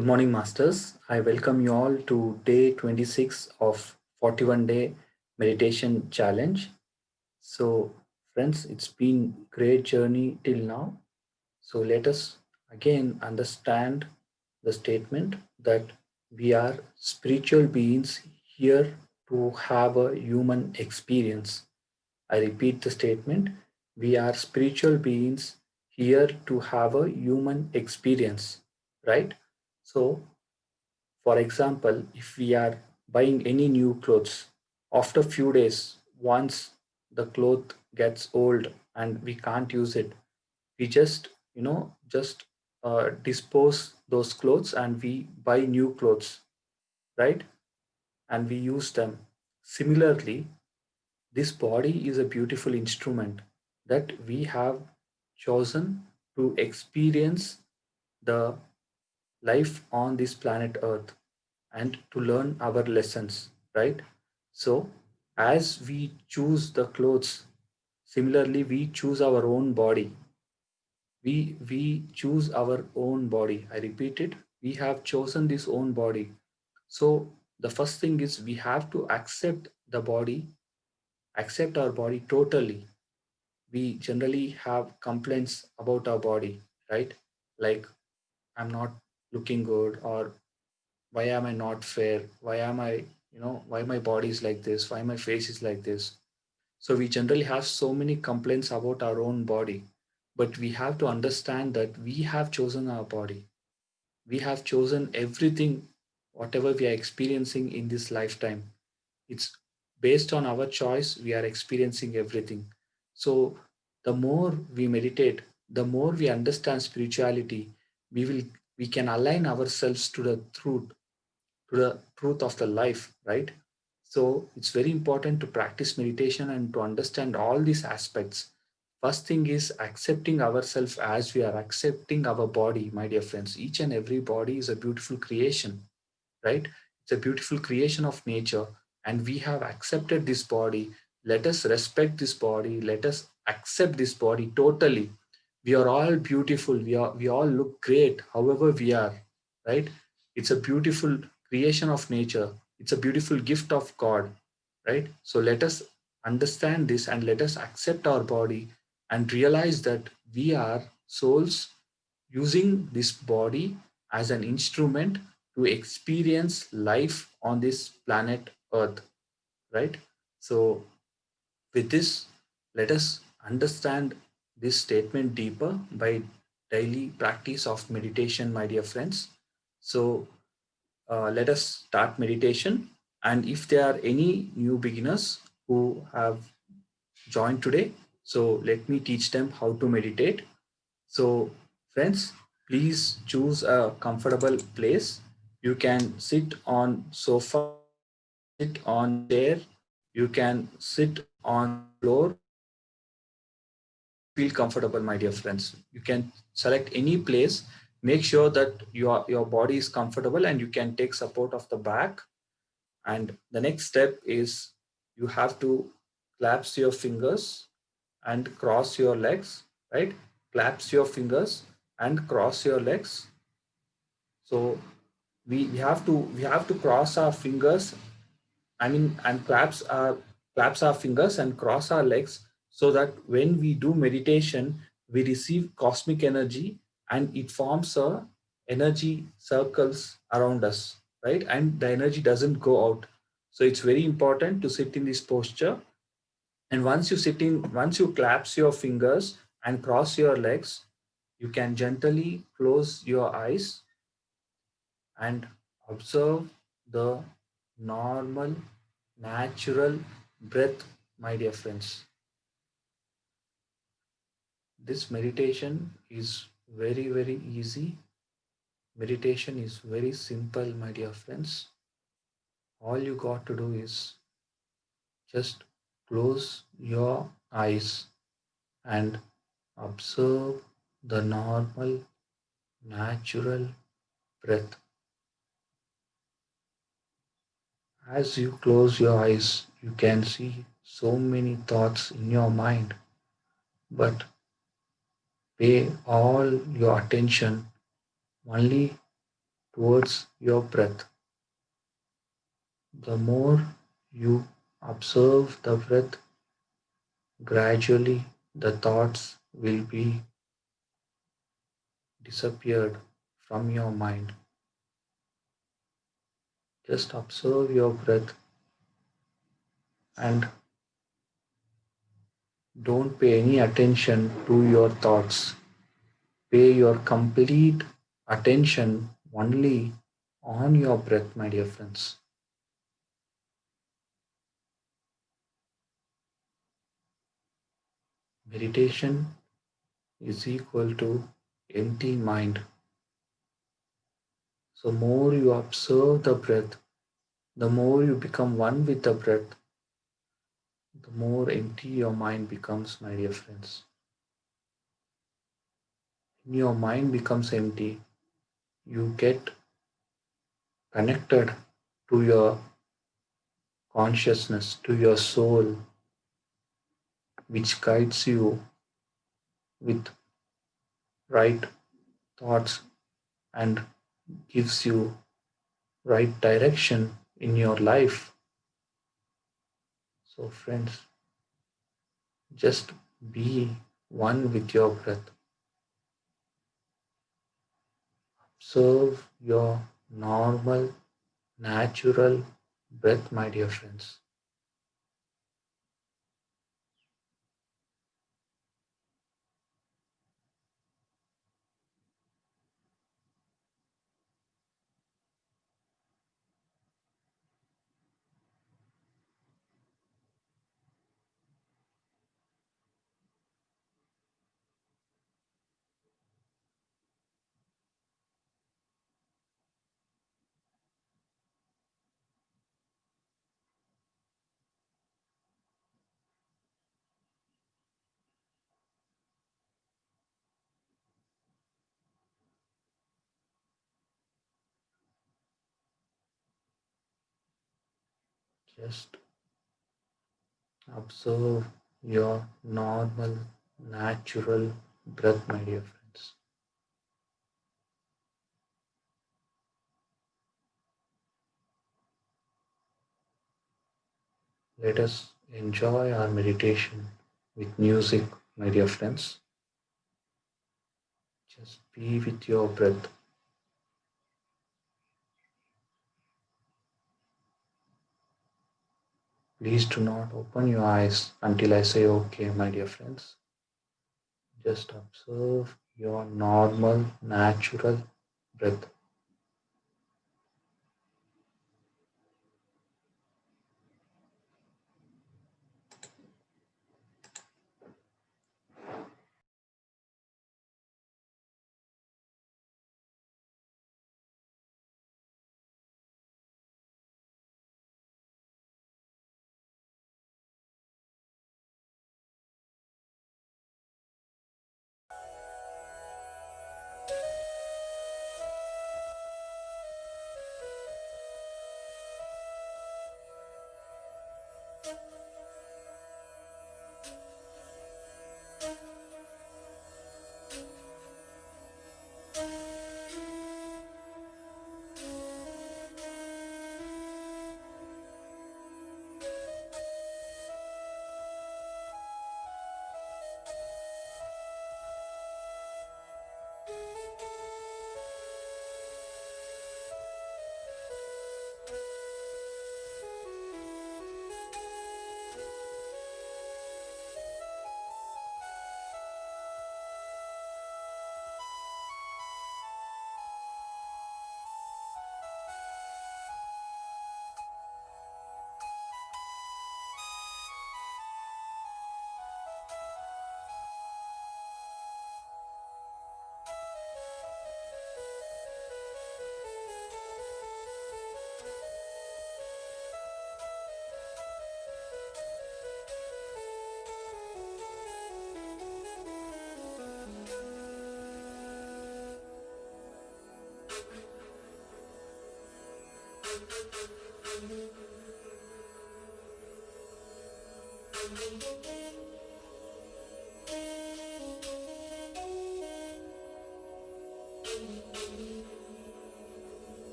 Good morning, Masters. I welcome you all to day 26 of 41-day meditation challenge. So, friends, it's been great journey till now. So let us again understand the statement that we are spiritual beings here to have a human experience. I repeat the statement. We are spiritual beings here to have a human experience, right? So for example, if we are buying any new clothes, after few days, once the cloth gets old and we can't use it, we just dispose those clothes and we buy new clothes, right? And we use them. Similarly, this body is a beautiful instrument that we have chosen to experience the life on this planet Earth and to learn our lessons, right? So, as we choose the clothes, similarly, we choose our own body. We choose our own body. I repeat it. We have chosen this own body. So, the first thing is we have to accept the body, accept our body totally. We generally have complaints about our body, right? Like, I'm not looking good, or why am I not fair? Why am I, why my body is like this? Why my face is like this? So we generally have so many complaints about our own body, but we have to understand that we have chosen our body. We have chosen everything, whatever we are experiencing in this lifetime. It's based on our choice, we are experiencing everything. So the more we meditate, the more we understand spirituality, we will we can align ourselves to the truth of the life, right? So it's very important to practice meditation and to understand all these aspects. First thing is accepting ourselves as we are, accepting our body, my dear friends. Each and every body is a beautiful creation, right? It's a beautiful creation of nature, and we have accepted this body. Let us respect this body. Let us accept this body totally. We are all beautiful. We all look great, however we are, right? It's a beautiful creation of nature. It's a beautiful gift of God, right? So let us understand this and let us accept our body and realize that we are souls using this body as an instrument to experience life on this planet Earth, right? So, with this, let us understand this statement deeper by daily practice of meditation, my dear friends. So, let us start meditation. And if there are any new beginners who have joined today, so let me teach them how to meditate. So, friends, please choose a comfortable place. You can sit on sofa, you can sit on chair, you can sit on the floor, wherever you feel comfortable, my dear friends. You can select any place. Make sure that your body is comfortable and you can take support of the back. And the next step is you have to collapse your fingers and cross your legs, right? Collapse your fingers and cross your legs. So we have to cross our fingers, I mean, and claps our fingers and cross our legs, so that when we do meditation, we receive cosmic energy and it forms a energy circles around us, right? And the energy doesn't go out. So it's very important to sit in this posture. And once you collapse your fingers and cross your legs, you can gently close your eyes and observe the normal, natural breath, my dear friends. This meditation is very, very easy. Meditation is very simple, my dear friends. All you got to do is just close your eyes and observe the normal, natural breath. As you close your eyes, you can see so many thoughts in your mind, but pay all your attention only towards your breath. The more you observe the breath, gradually the thoughts will be disappeared from your mind. Just observe your breath and don't pay any attention to your thoughts. Pay your complete attention only on your breath, my dear friends. Meditation is equal to empty mind. So more you observe the breath, the more you become one with the breath, the more empty your mind becomes, my dear friends. When your mind becomes empty, you get connected to your consciousness, to your soul, which guides you with right thoughts and gives you right direction in your life. So, friends, just be one with your breath. Observe your normal, natural breath, my dear friends. Just observe your normal, natural breath, my dear friends. Let us enjoy our meditation with music, my dear friends. Just be with your breath. Please do not open your eyes until I say okay, my dear friends. Just observe your normal, natural breath.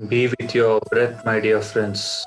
Be with your breath, my dear friends.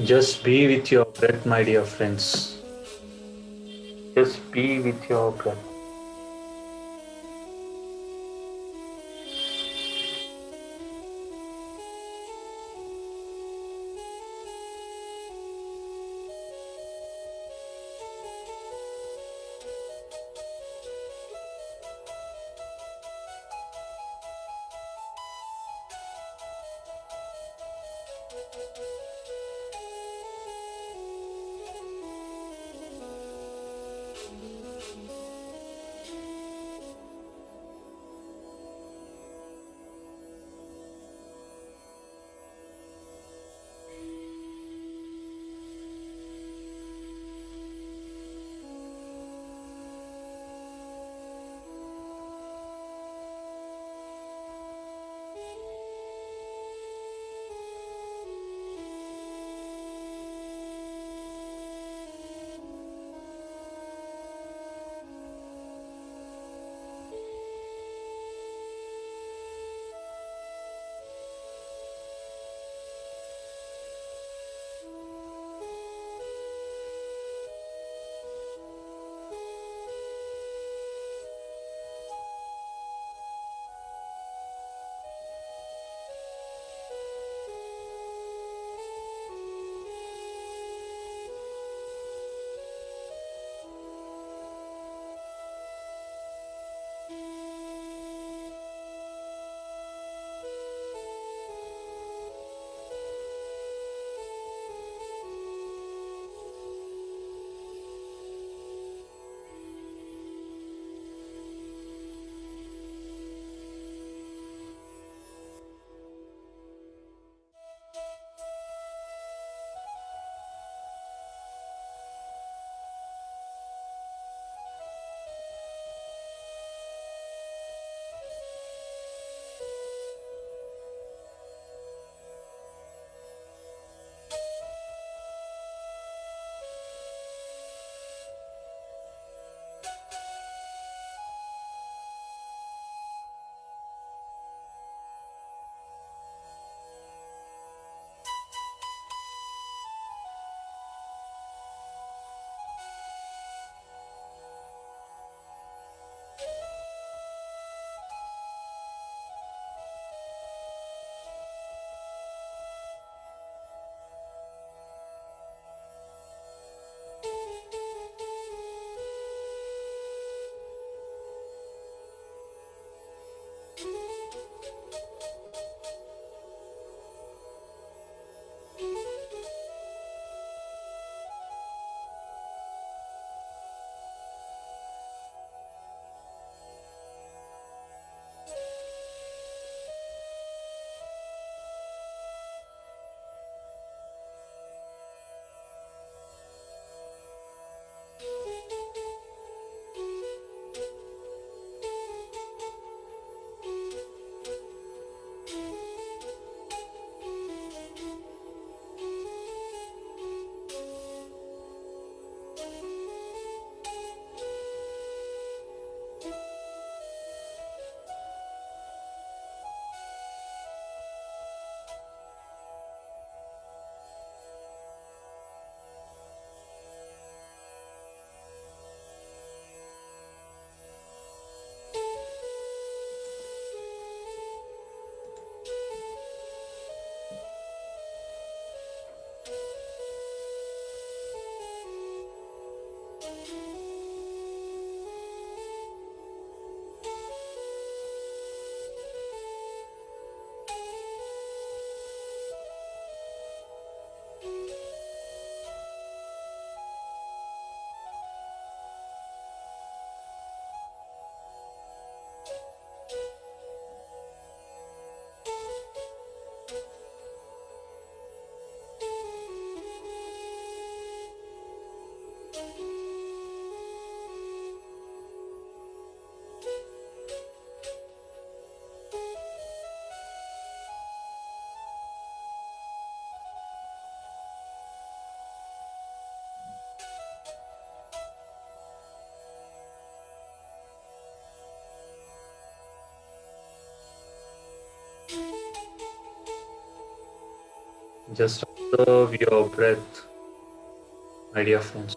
Just be with your breath, my dear friends. Just be with your breath. Just observe your breath, my dear friends.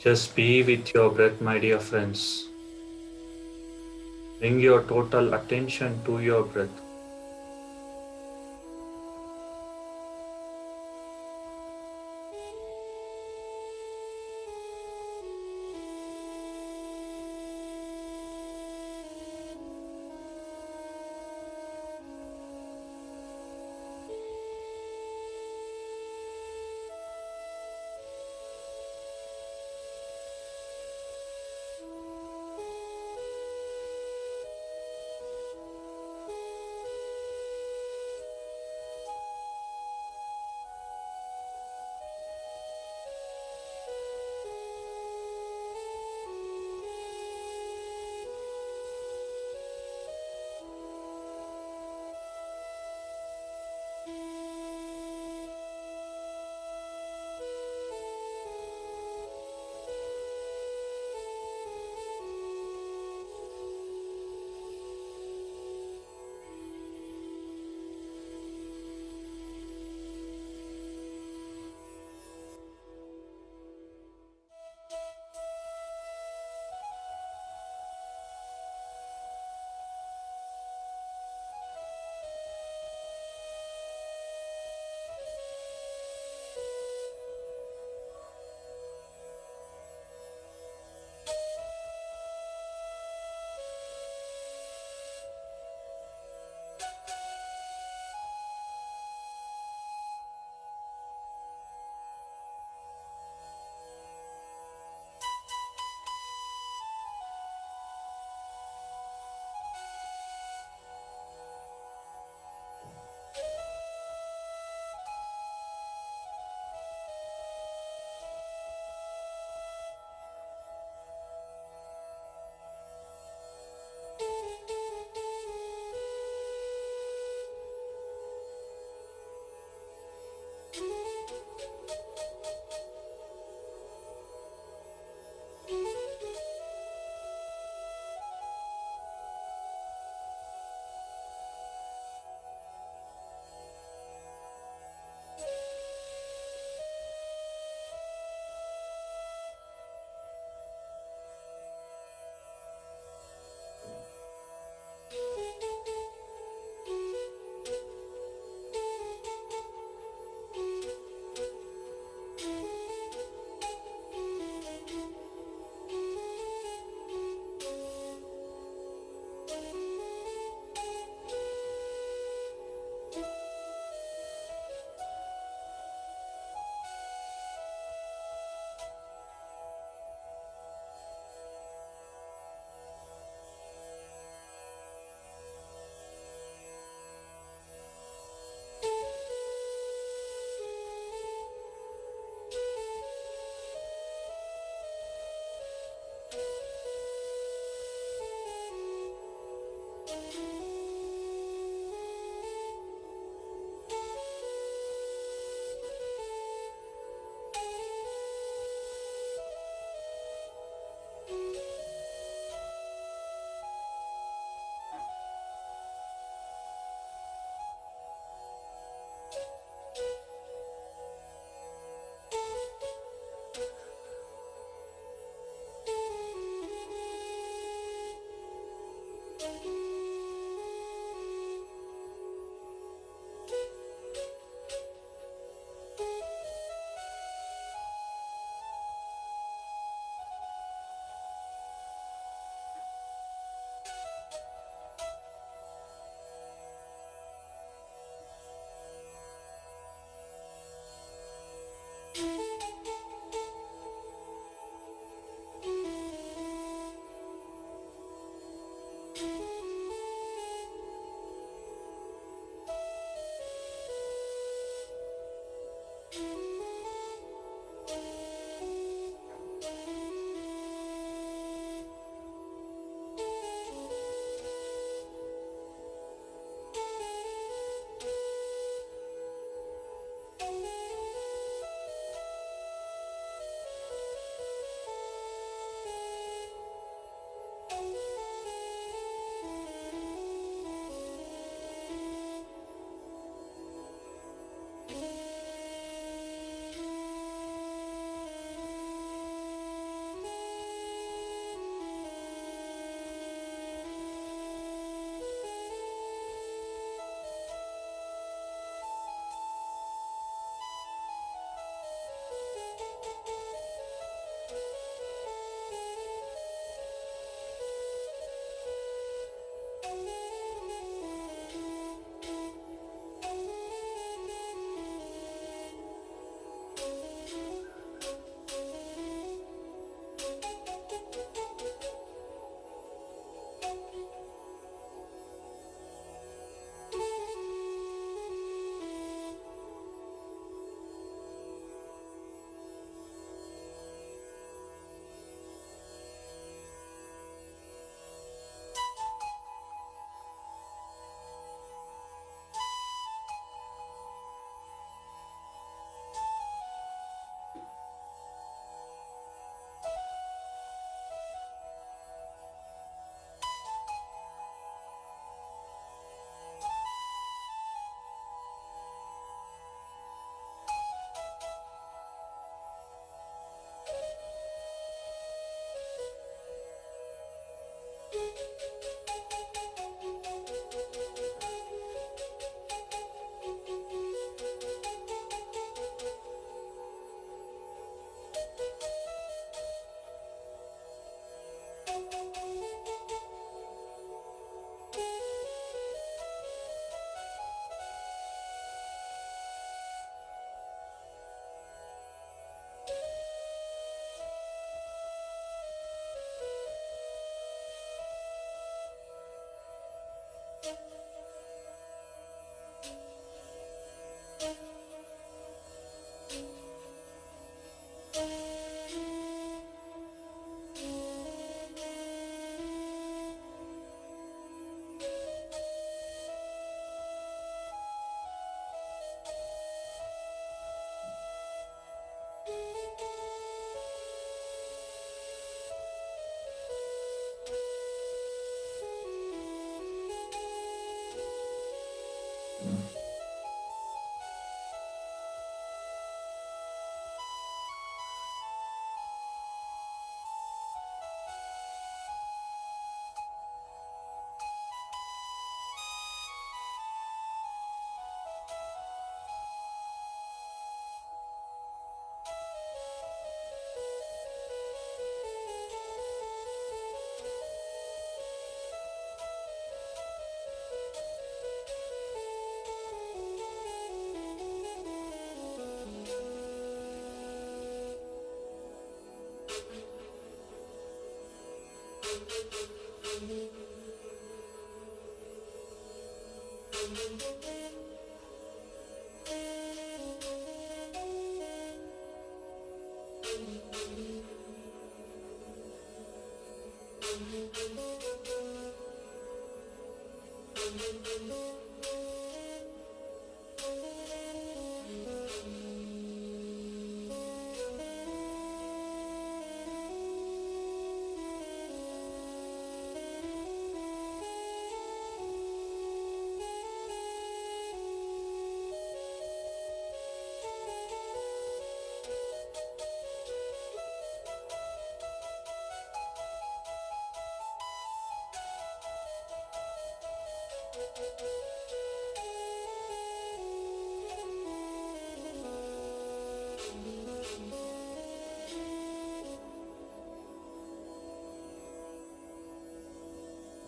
Just be with your breath, my dear friends. Bring your total attention to your breath.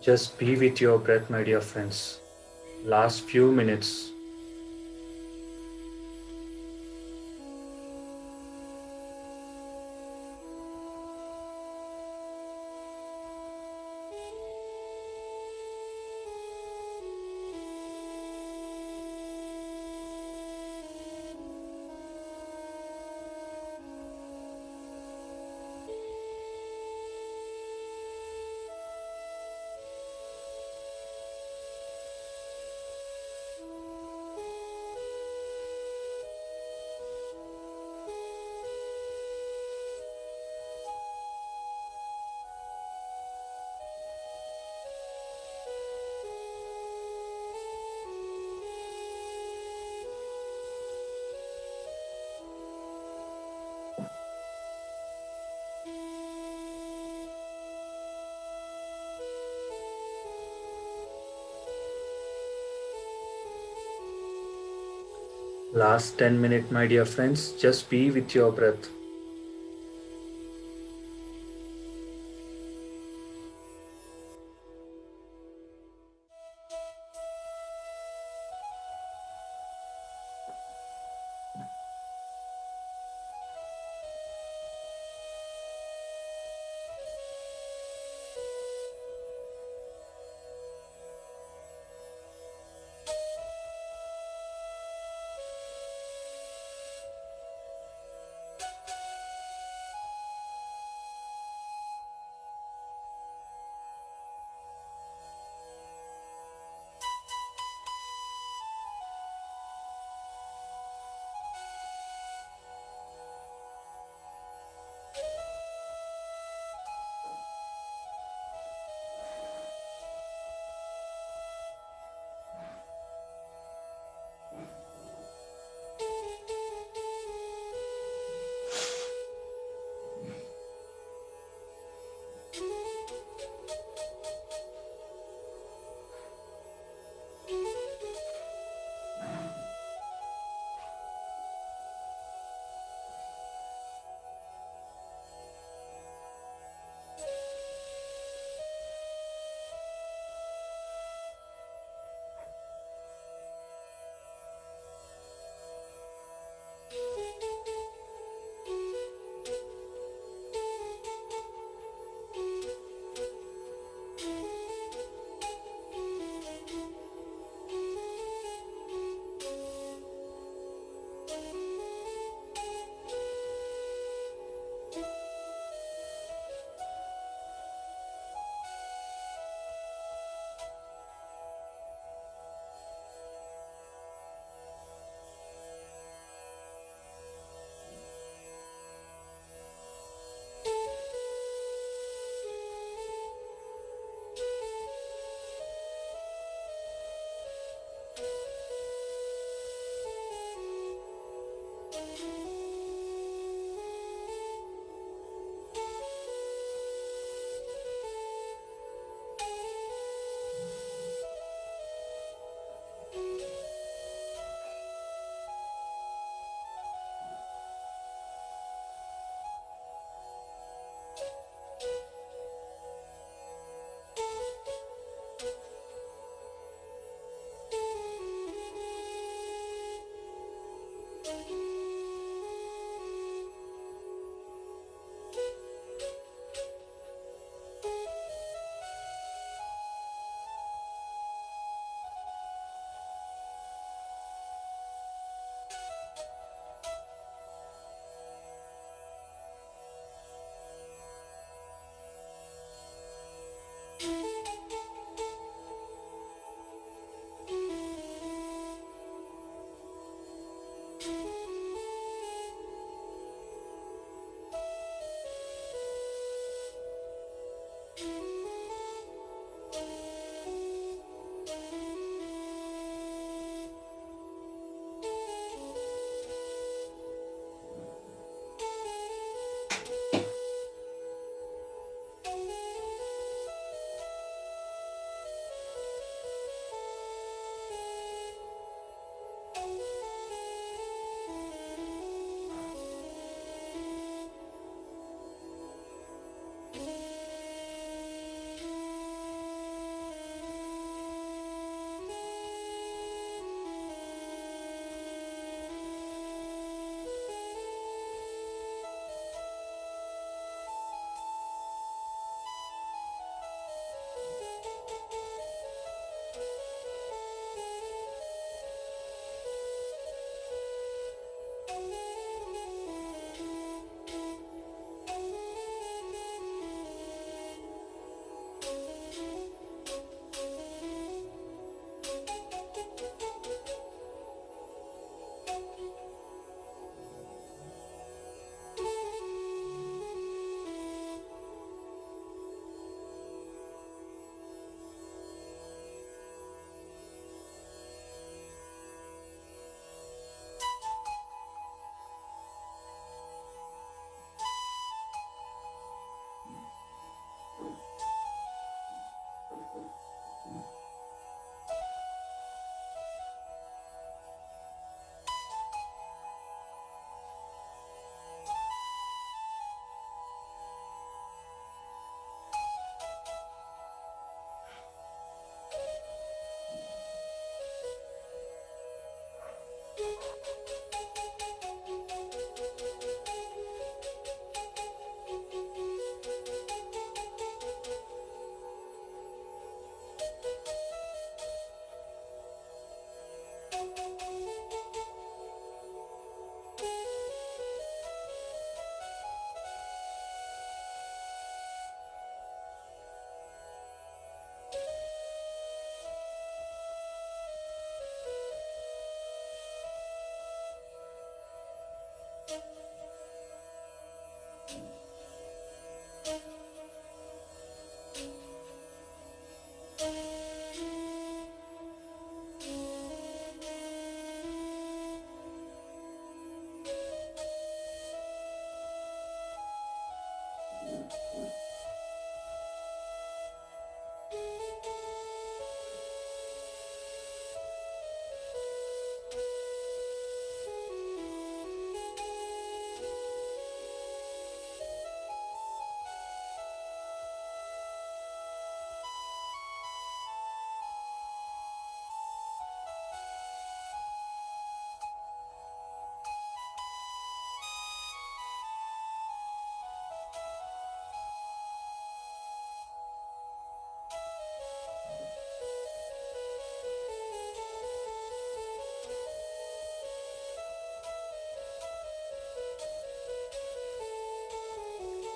Just be with your breath, my dear friends. Last few minutes. Last 10 minutes, my dear friends. Just be with your breath.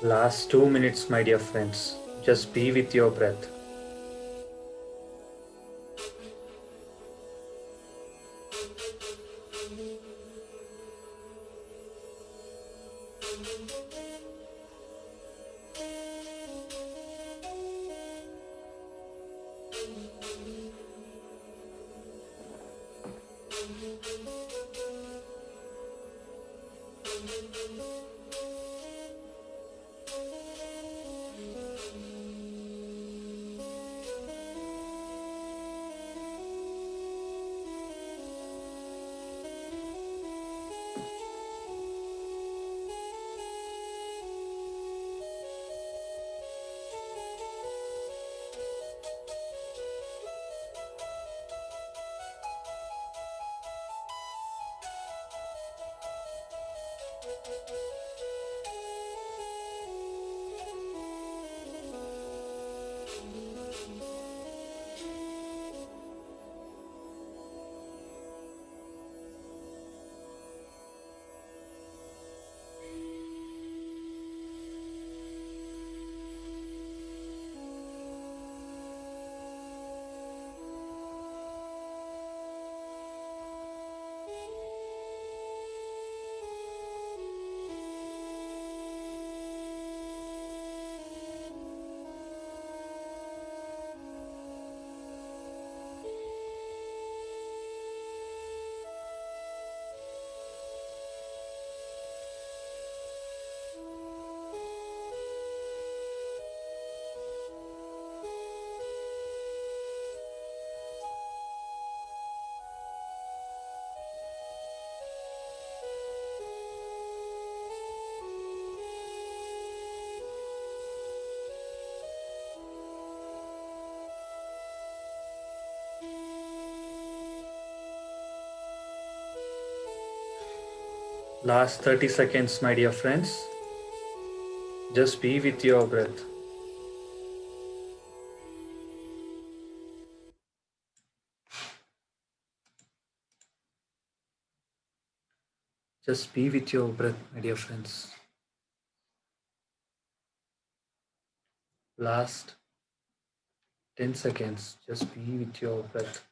Last 2 minutes, my dear friends. Just be with your breath. Last 30 seconds, my dear friends. Just be with your breath. Just be with your breath, my dear friends. Last 10 seconds. Just be with your breath.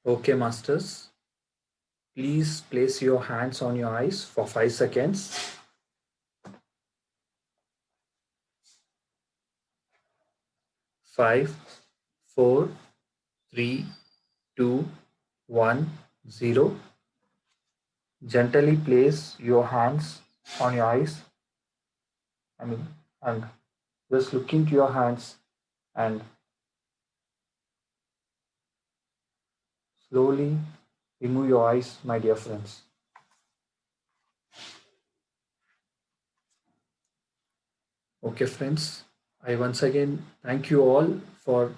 Okay, masters. Please place your hands on your eyes for 5 seconds. 5, 4, 3, 2, 1, 0. Gently place your hands on your eyes. And just look into your hands and slowly remove your eyes, my dear friends. Okay, friends. I once again thank you all for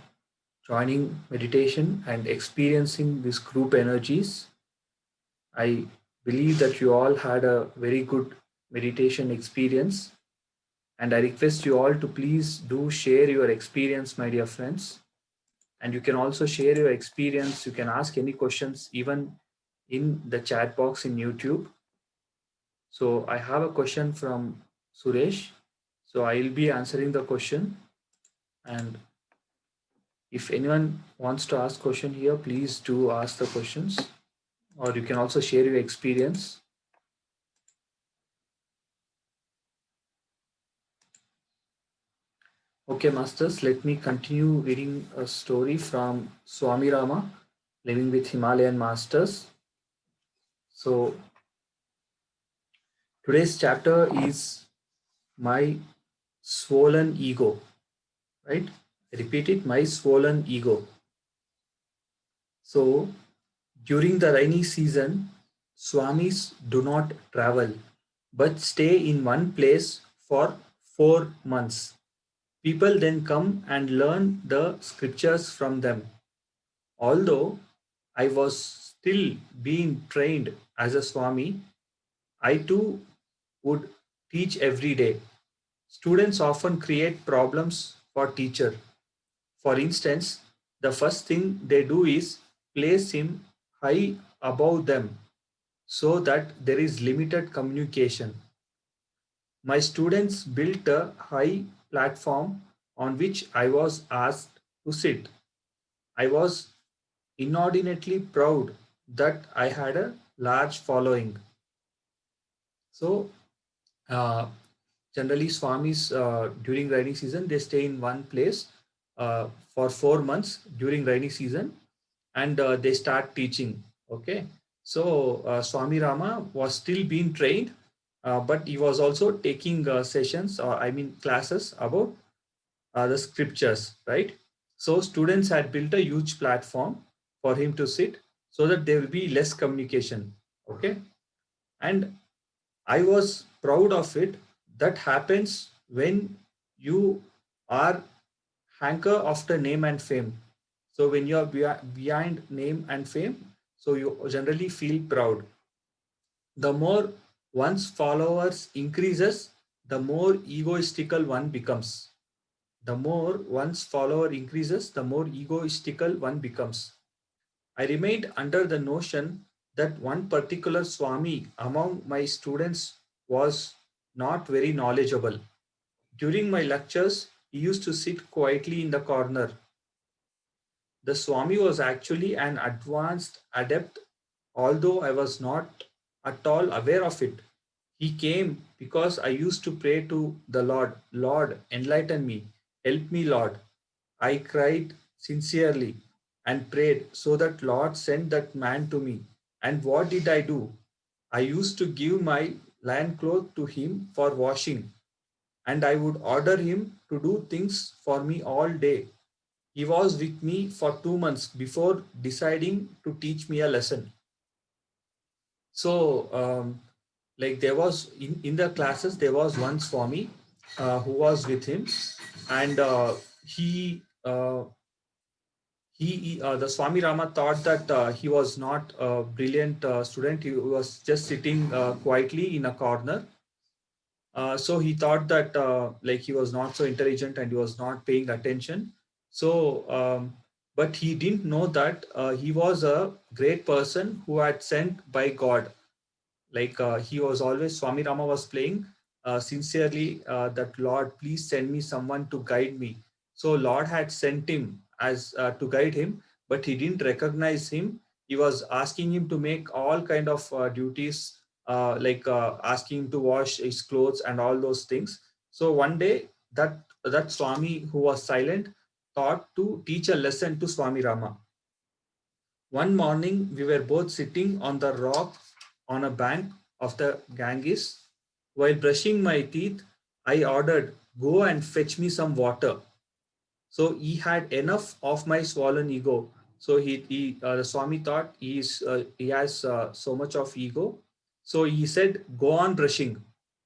joining meditation and experiencing these group energies. I believe that you all had a very good meditation experience, and I request you all to please do share your experience, my dear friends. And you can also share your experience. You can ask any questions, even in the chat box in YouTube. So I have a question from Suresh. So I will be answering the question, and if anyone wants to ask question here, please do ask the questions, or you can also share your experience. Okay, masters, let me continue reading a story from Swami Rama, living with Himalayan masters. So today's chapter is my swollen ego, right? I repeat it, my swollen ego. So during the rainy season, Swamis do not travel but stay in one place for 4 months. People then come and learn the scriptures from them. Although I was still being trained as a Swami, I too would teach every day. Students often create problems for teacher. For instance, the first thing they do is place him high above them so that there is limited communication. My students built a high platform on which I was asked to sit. I was inordinately proud that I had a large following. So, uh, generally, Swamis during rainy season they stay in one place for 4 months during rainy season, and they start teaching. Okay, so Swami Rama was still being trained, but he was also taking sessions, or I mean classes about the scriptures, right? So students had built a huge platform for him to sit so that there will be less communication. Okay, and I was proud of it. That happens when you are hanker after name and fame. So when you are behind name and fame, so you generally feel proud. The more one's followers increases, the more egoistical one becomes. The more one's follower increases, the more egoistical one becomes. I remained under the notion that one particular Swami among my students was not very knowledgeable. During my lectures, he used to sit quietly in the corner. The Swami was actually an advanced adept, although I was not at all aware of it. He came because I used to pray to the Lord, Lord, enlighten me, help me, Lord. I cried sincerely and prayed so that Lord sent that man to me. And what did I do? I used to give my lion cloth to him for washing, and I would order him to do things for me all day. He was with me for 2 months before deciding to teach me a lesson. So, like there was in the classes, there was one Swami who was with him, and the Swami Rama thought that he was not a brilliant student. He was just sitting quietly in a corner. So he thought that like he was not so intelligent and he was not paying attention. So, but he didn't know that he was a great person who had sent by God. Like he was always Swami Rama was playing sincerely that Lord, please send me someone to guide me. So Lord had sent him as to guide him, but he didn't recognize him. He was asking him to make all kind of duties, like asking him to wash his clothes and all those things. So one day that Swami who was silent thought to teach a lesson to Swami Rama. One morning, we were both sitting on the rock on a bank of the Ganges. While brushing my teeth, I ordered, go and fetch me some water. So he had enough of my swollen ego. So the Swami thought he has so much of ego. So he said, go on brushing.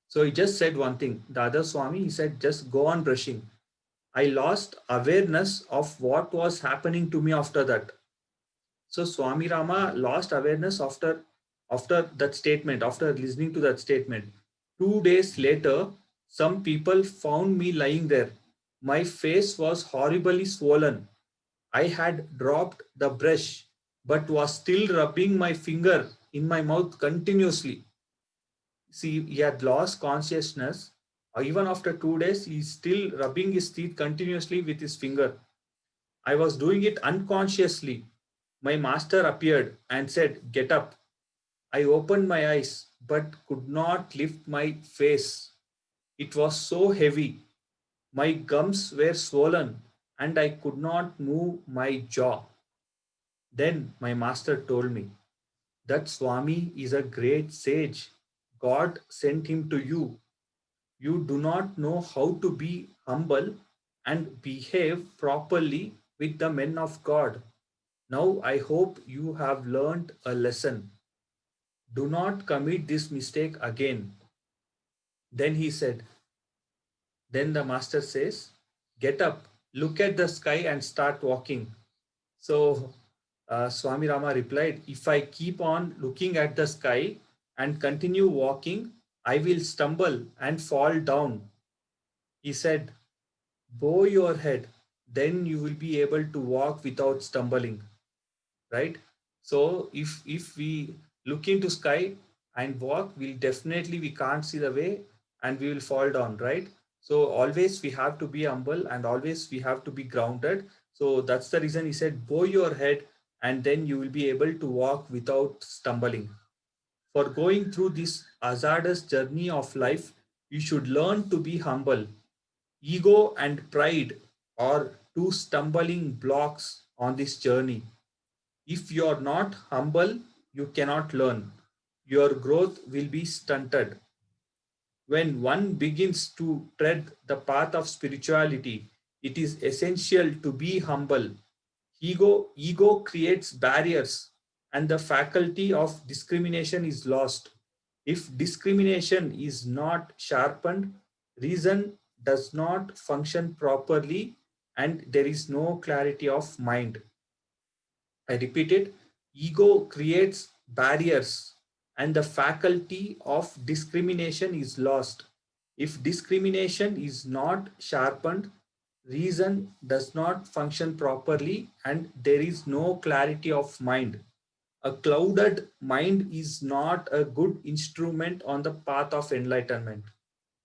So he just said one thing. The other Swami, he said, just go on brushing. I lost awareness of what was happening to me after that. So Swami Rama lost awareness after that statement, after listening to that statement. 2 days later, some people found me lying there. My face was horribly swollen. I had dropped the brush. but was still rubbing my finger in my mouth continuously. See, he had lost consciousness. Even after 2 days, he's still rubbing his teeth continuously with his finger. I was doing it unconsciously. My master appeared and said, "Get up." I opened my eyes but could not lift my face. It was so heavy. My gums were swollen and I could not move my jaw. Then my master told me that Swami is a great sage. God sent him to you. You do not know how to be humble and behave properly with the men of God. Now I hope you have learned a lesson. Do not commit this mistake again. Then he said, then the master says, "Get up, look at the sky and start walking." So Swami Rama replied, "If I keep on looking at the sky and continue walking, I will stumble and fall down." He said, "Bow your head, then you will be able to walk without stumbling." Right? So if we look into sky and walk, we'll definitely we can't see the way and we will fall down, right? So always we have to be humble and always we have to be grounded. So that's the reason he said, bow your head and then you will be able to walk without stumbling. For going through this hazardous journey of life, you should learn to be humble. Ego and pride are two stumbling blocks on this journey. If you are not humble, you cannot learn. Your growth will be stunted. When one begins to tread the path of spirituality, it is essential to be humble. Ego creates barriers, and the faculty of discrimination is lost. If discrimination is not sharpened, reason does not function properly, and there is no clarity of mind. I repeat it, ego creates barriers and the faculty of discrimination is lost. If discrimination is not sharpened, reason does not function properly and there is no clarity of mind. A clouded mind is not a good instrument on the path of enlightenment.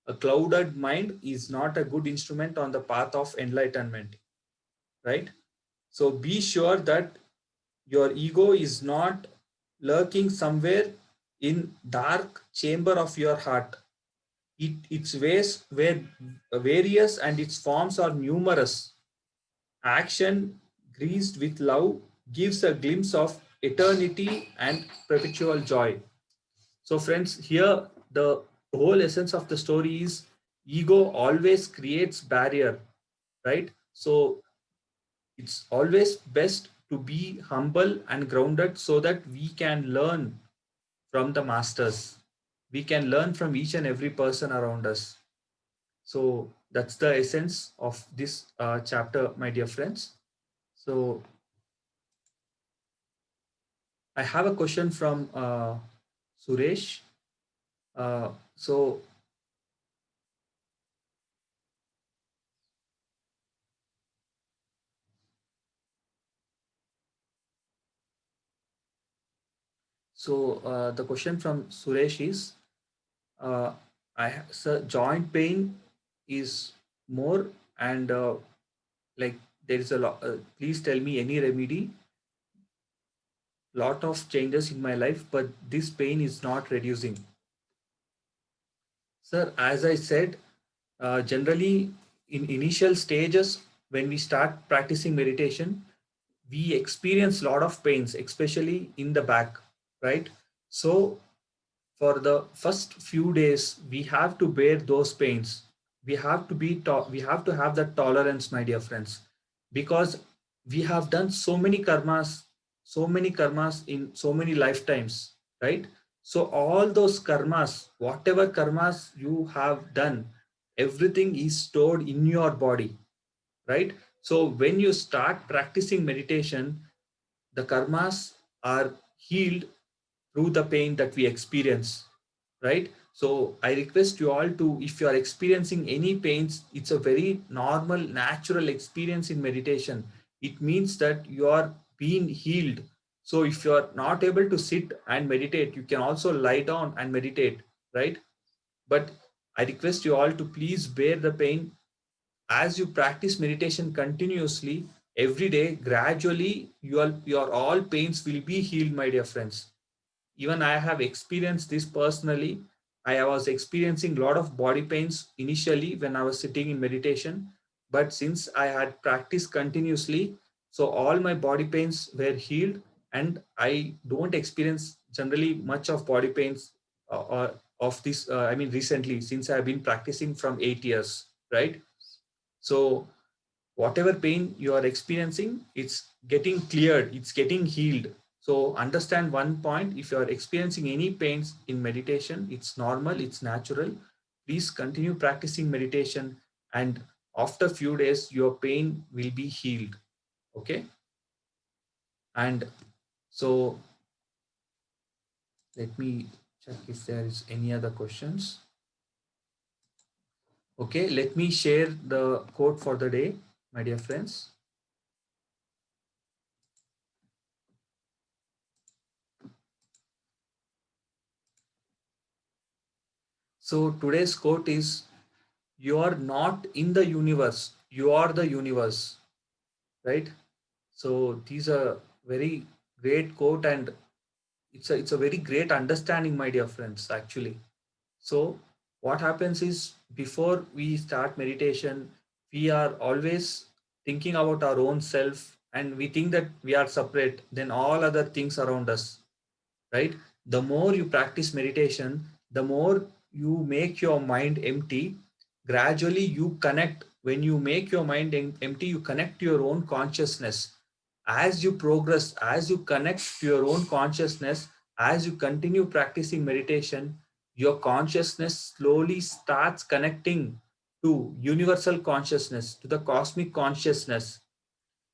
A clouded mind is not a good instrument on the path of enlightenment, right? So be sure that your ego is not lurking somewhere in dark chamber of your heart. Its ways were various and its forms are numerous. Action greased with love gives a glimpse of eternity and perpetual joy. So friends, here the whole essence of the story is ego always creates barrier, right? So it's always best to be humble and grounded so that we can learn from the masters. We can learn from each and every person around us. So that's the essence of this chapter, my dear friends. So I have a question from Suresh. So the question from Suresh is, uh, so joint pain is more and like there is a lot. Please tell me any remedy. Lot of changes in my life, but this pain is not reducing. Sir, as I said, generally in initial stages when we start practicing meditation, we experience a lot of pains, especially in the back, right? So for the first few days we have to bear those pains. We have to have that tolerance, my dear friends, because we have done so many karmas in so many lifetimes, right? So all those karmas, whatever karmas you have done, everything is stored in your body, right? So when you start practicing meditation, the karmas are healed through the pain that we experience, right? So I request you all to, if you are experiencing any pains, it's a very normal, natural experience in meditation. It means that you are being healed. So if you are not able to sit and meditate, you can also lie down and meditate, right? But I request you all to please bear the pain. As you practice meditation continuously every day, gradually your all pains will be healed, my dear friends. Even I have experienced this personally. I was experiencing a lot of body pains initially when I was sitting in meditation, but since I had practiced continuously, so all my body pains were healed, and I don't experience generally much of body pains of this I mean recently, since I have been practicing from 8 years, right? So whatever pain you are experiencing, it's getting cleared, it's getting healed. So understand one point: if you are experiencing any pains in meditation, it's normal, it's natural. Please continue practicing meditation, and after few days your pain will be healed. Okay. And so let me check if there is any other questions. Okay, let me share the quote for the day, my dear friends. So today's quote is: you are not in the universe, you are the universe, right? So these are very great quote, and it's a very great understanding, my dear friends, actually. So what happens is, before we start meditation, we are always thinking about our own self, and we think that we are separate than all other things around us, right? The more you practice meditation, the more you make your mind empty. Gradually you connect. When you make your mind empty, you connect to your own consciousness. As you progress, as you connect to your own consciousness, as you continue practicing meditation, your consciousness slowly starts connecting to universal consciousness, to the cosmic consciousness.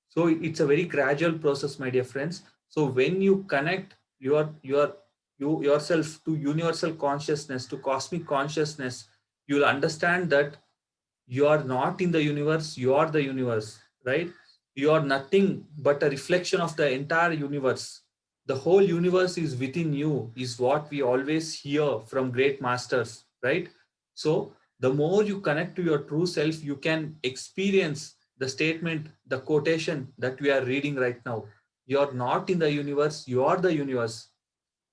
So it's a very gradual process, my dear friends. So when you connect you yourself to universal consciousness, to cosmic consciousness, you'll understand that you are not in the universe, you are the universe, right? You are nothing but a reflection of the entire universe. The whole universe is within you, is what we always hear from great masters, right? So the more you connect to your true self, you can experience the statement, the quotation that we are reading right now: you are not in the universe, you are the universe,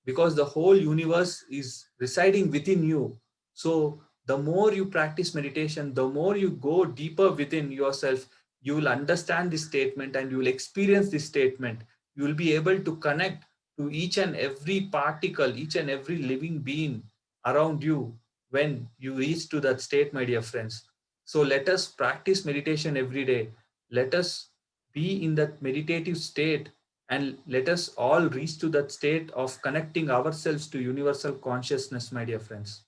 because the whole universe is residing within you. So the more you practice meditation, the more you go deeper within yourself, you will understand this statement and you will experience this statement. You will be able to connect to each and every particle, each and every living being around you when you reach to that state, my dear friends. So let us practice meditation every day. Let us be in that meditative state, and let us all reach to that state of connecting ourselves to universal consciousness, my dear friends.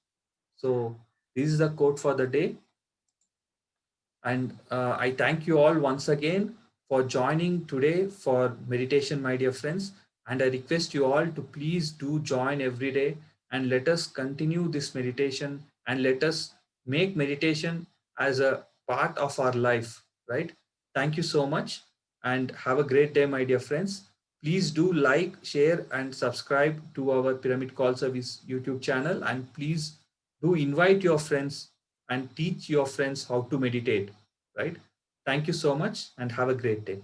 So this is the quote for the day. And I thank you all once again for joining today for meditation, my dear friends. And I request you all to please do join every day, and let us continue this meditation, and let us make meditation as a part of our life, right? Thank you so much, and have a great day, my dear friends. Please do like, share, and subscribe to our Pyramid Call Service YouTube channel. And please do invite your friends and teach your friends how to meditate, right? Thank you so much, and have a great day.